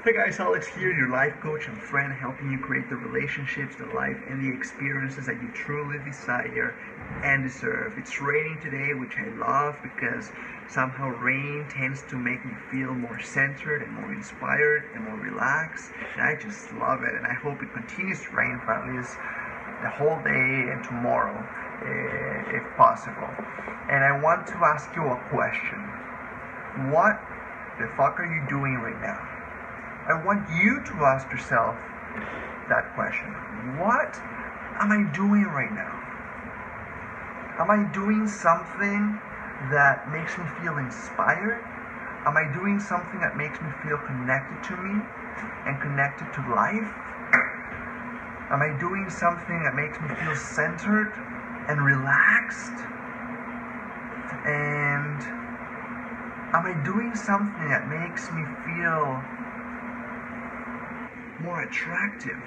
Hey guys, Alex here, your life coach and friend, helping you create the relationships, the life, and the experiences that you truly desire and deserve. It's raining today, which I love because somehow rain tends to make me feel more centered and more inspired and more relaxed. And I just love it, and I hope it continues to rain for at least the whole day and tomorrow, if possible. And I want to ask you a question. What the fuck are you doing right now? I want you to ask yourself that question. What am I doing right now? Am I doing something that makes me feel inspired? Am I doing something that makes me feel connected to me and connected to life? Am I doing something that makes me feel centered and relaxed? And am I doing something that makes me feel more attractive?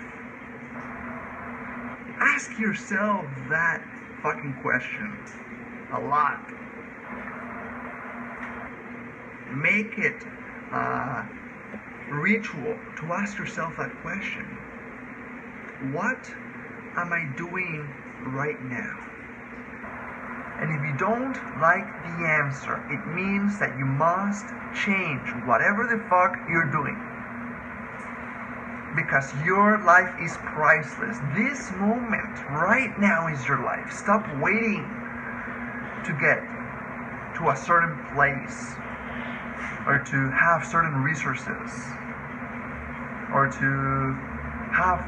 Ask yourself that fucking question a lot. Make it a ritual to ask yourself that question. What am I doing right now? And if you don't like the answer, it means that you must change whatever the fuck you're doing. Because your life is priceless. This moment right now is your life. Stop waiting to get to a certain place, or to have certain resources, or to have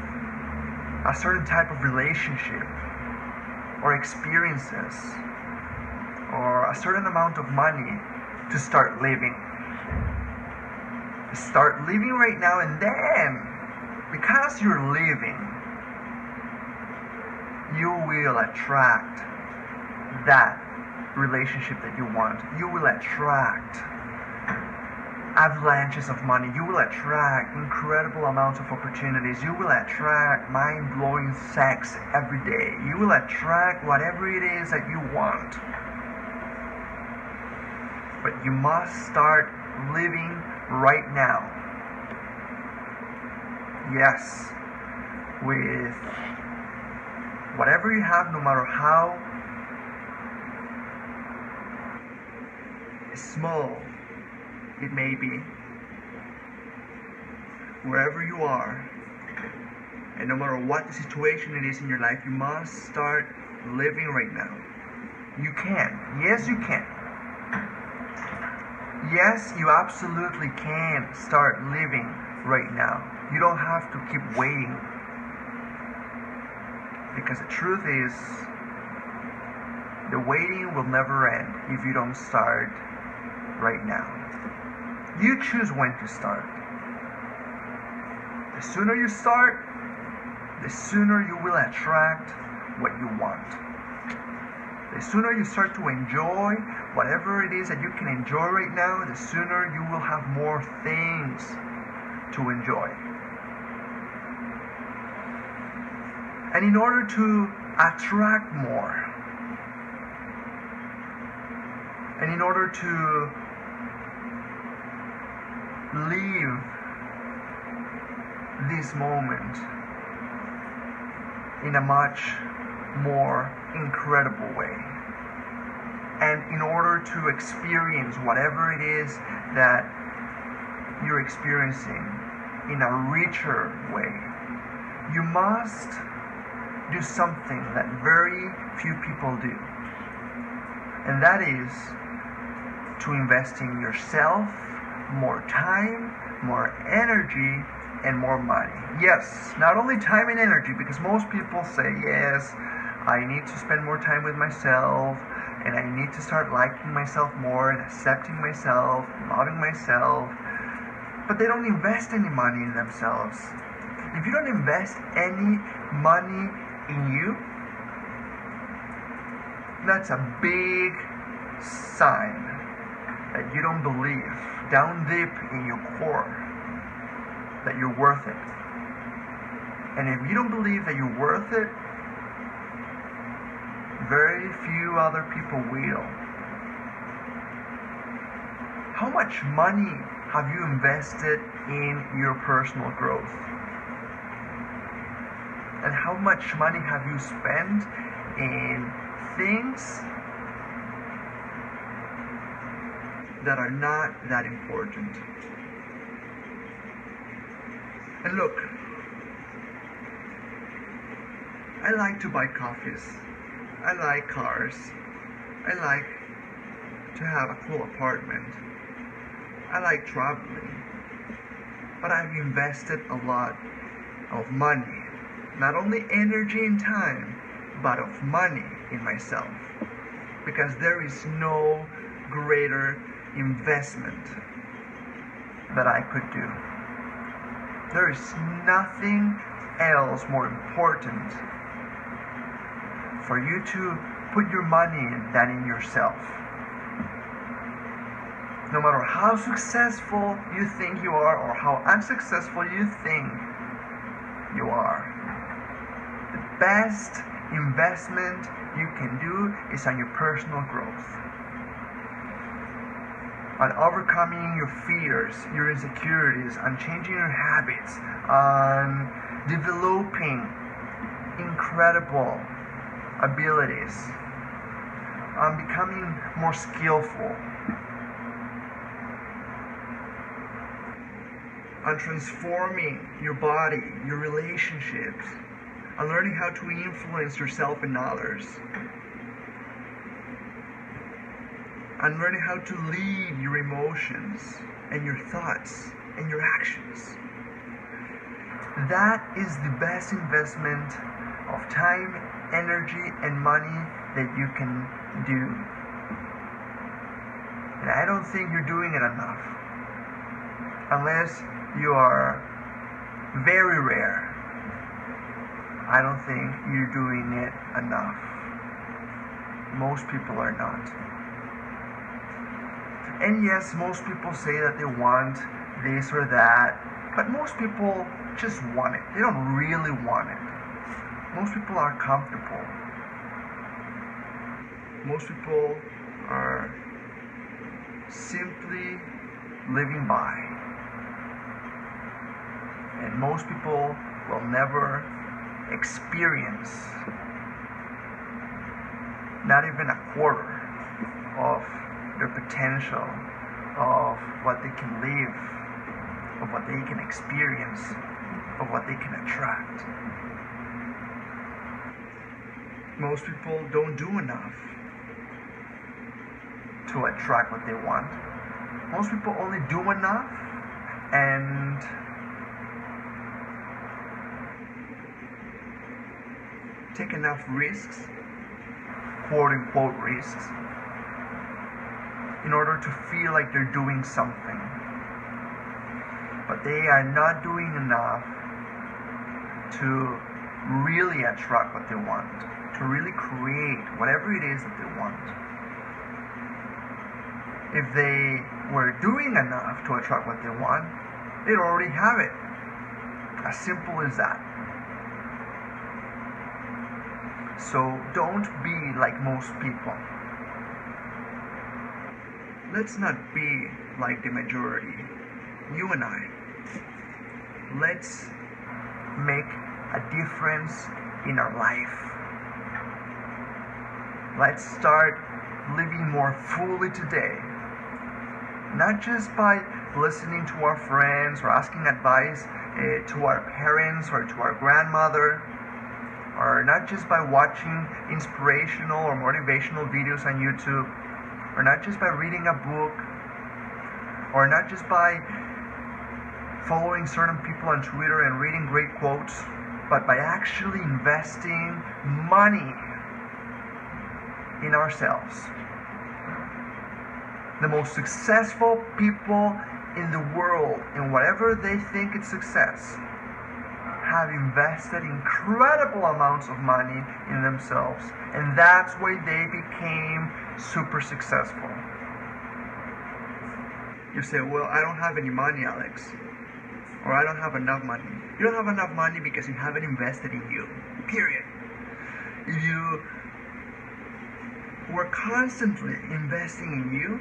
a certain type of relationship or experiences or a certain amount of money to start living. Start living right now, and then because you're living, you will attract that relationship that you want. You will attract avalanches of money. You will attract incredible amounts of opportunities. You will attract mind-blowing sex every day. You will attract whatever it is that you want. But you must start living right now. Yes, with whatever you have, no matter how small it may be, wherever you are, and no matter what the situation it is in your life, you must start living right now. You can. Yes, you can. Yes, you absolutely can start living right now. You don't have to keep waiting. Because the truth is, the waiting will never end if you don't start right now. You choose when to start. The sooner you start, the sooner you will attract what you want. The sooner you start to enjoy whatever it is that you can enjoy right now, the sooner you will have more things to enjoy. And in order to attract more, and in order to live this moment in a much more incredible way, and in order to experience whatever it is that you're experiencing in a richer way, you must do something that very few people do, and that is to invest in yourself more time, more energy, and more money. Yes, not only time and energy, because most people say, yes, I need to spend more time with myself, and I need to start liking myself more and accepting myself, loving myself, but they don't invest any money in themselves. If you don't invest any money in you, that's a big sign that you don't believe down deep in your core that you're worth it. And if you don't believe that you're worth it, very few other people will. How much money have you invested in your personal growth? And how much money have you spent in things that are not that important? And look, I like to buy coffees, I like cars, I like to have a cool apartment, I like traveling, but I've invested a lot of money, not only energy and time, but of money in myself, because there is no greater investment that I could do. There is nothing else more important for you to put your money in than in yourself. No matter how successful you think you are or how unsuccessful you think you are, the best investment you can do is on your personal growth, on overcoming your fears, your insecurities, on changing your habits, on developing incredible abilities, on becoming more skillful, on transforming your body, your relationships, on learning how to influence yourself and others, on learning how to lead your emotions and your thoughts and your actions. That is the best investment of time, energy, and money that you can do. And I don't think you're doing it enough. Unless you are very rare, I don't think you're doing it enough. Most people are not. And yes, most people say that they want this or that, but most people just want it. They don't really want it. Most people are comfortable. Most people are simply living by. And most people will never experience not even a quarter of their potential, of what they can live, of what they can experience, of what they can attract. Most people don't do enough to attract what they want. Most people only do enough and take enough risks, quote unquote risks, in order to feel like they're doing something. But they are not doing enough to really attract what they want, to really create whatever it is that they want. If they were doing enough to attract what they want, they'd already have it. As simple as that. So don't be like most people. Let's not be like the majority. You and I. Let's make a difference in our life. Let's start living more fully today. Not just by listening to our friends or asking advice to our parents or to our grandmother, or not just by watching inspirational or motivational videos on YouTube, or not just by reading a book, or not just by following certain people on Twitter and reading great quotes, but by actually investing money in ourselves. The most successful people in the world, in whatever they think is success, have invested incredible amounts of money in themselves, and that's why they became super successful. You say, well, I don't have any money, Alex, or I don't have enough money. You don't have enough money because you haven't invested in you, period. If you were constantly investing in you,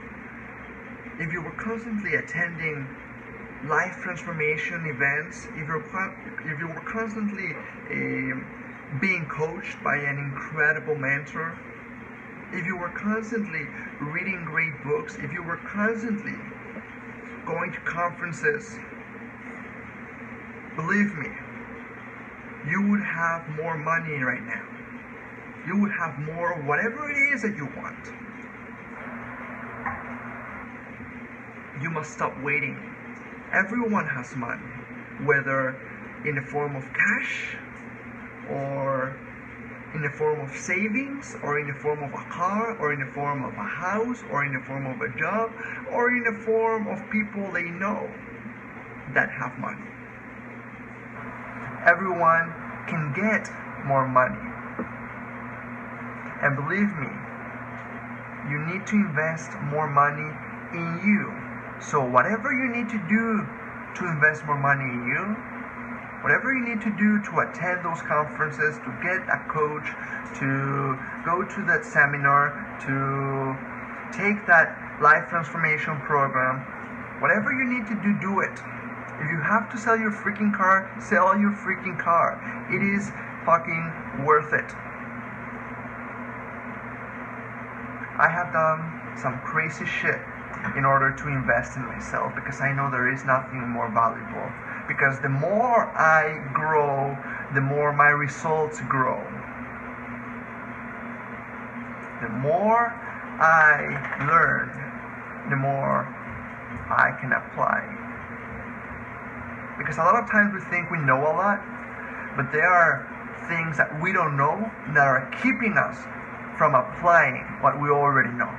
if you were constantly attending life transformation events, if you were constantly being coached by an incredible mentor, if you were constantly reading great books, if you were constantly going to conferences, believe me, you would have more money right now. You would have more of whatever it is that you want. You must stop waiting. Everyone has money, whether in the form of cash, or in the form of savings, or in the form of a car, or in the form of a house, or in the form of a job, or in the form of people they know that have money. Everyone can get more money. And believe me, you need to invest more money in you. So whatever you need to do to invest more money in you, whatever you need to do to attend those conferences, to get a coach, to go to that seminar, to take that life transformation program, whatever you need to do, do it. If you have to sell your freaking car, sell your freaking car. It is fucking worth it. I have done some crazy shit in order to invest in myself, because I know there is nothing more valuable. Because the more I grow, the more my results grow. The more I learn, the more I can apply. Because a lot of times we think we know a lot, but there are things that we don't know that are keeping us from applying what we already know.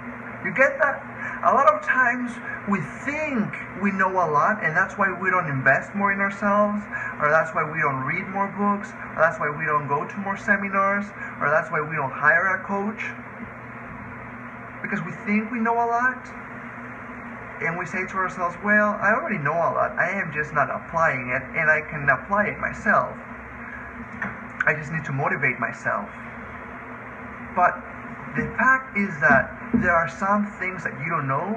You get that? A lot of times we think we know a lot, and that's why we don't invest more in ourselves, or that's why we don't read more books, or that's why we don't go to more seminars, or that's why we don't hire a coach. Because we think we know a lot, and we say to ourselves, well, I already know a lot, I am just not applying it, and I can apply it myself. I just need to motivate myself. But the fact is that there are some things that you don't know,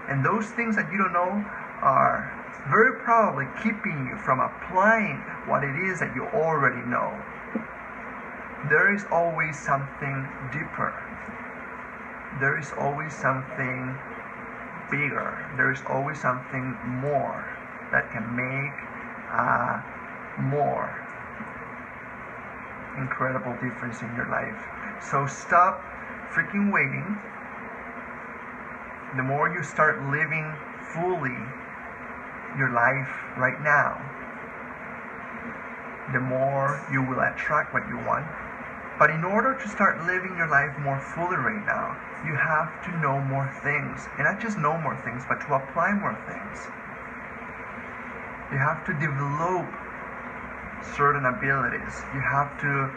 and those things that you don't know are very probably keeping you from applying what it is that you already know. There is always something deeper. There is always something bigger. There is always something more that can make a more incredible difference in your life. So stop freaking waiting. The more you start living fully your life right now, the more you will attract what you want. But in order to start living your life more fully right now, you have to know more things. And not just know more things, but to apply more things. You have to develop certain abilities. You have to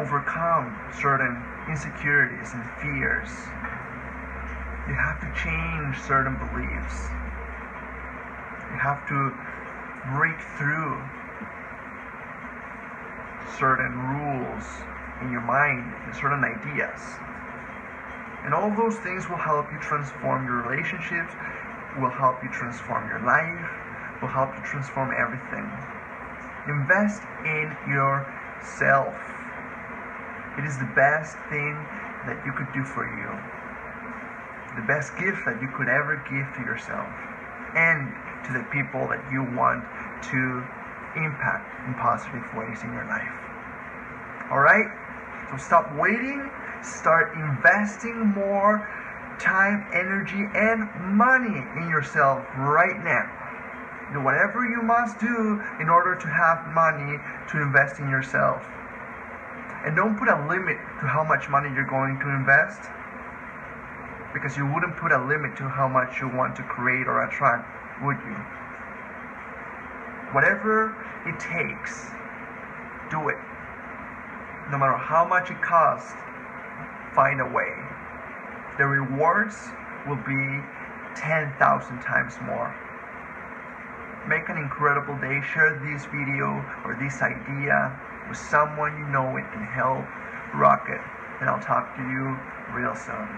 overcome certain insecurities and fears. You have to change certain beliefs. You have to break through certain rules in your mind and certain ideas. And all those things will help you transform your relationships, will help you transform your life, will help you transform everything. Invest in yourself. It is the best thing that you could do for you. The best gift that you could ever give to yourself and to the people that you want to impact in positive ways in your life. Alright? So stop waiting. Start investing more time, energy, and money in yourself right now. Do whatever you must do in order to have money to invest in yourself. And don't put a limit to how much money you're going to invest, because you wouldn't put a limit to how much you want to create or attract, would you? Whatever it takes, do it. No matter how much it costs, find a way. The rewards will be 10,000 times more. Make an incredible day. Share this video or this idea with someone you know it can help. Rock it. And I'll talk to you real soon.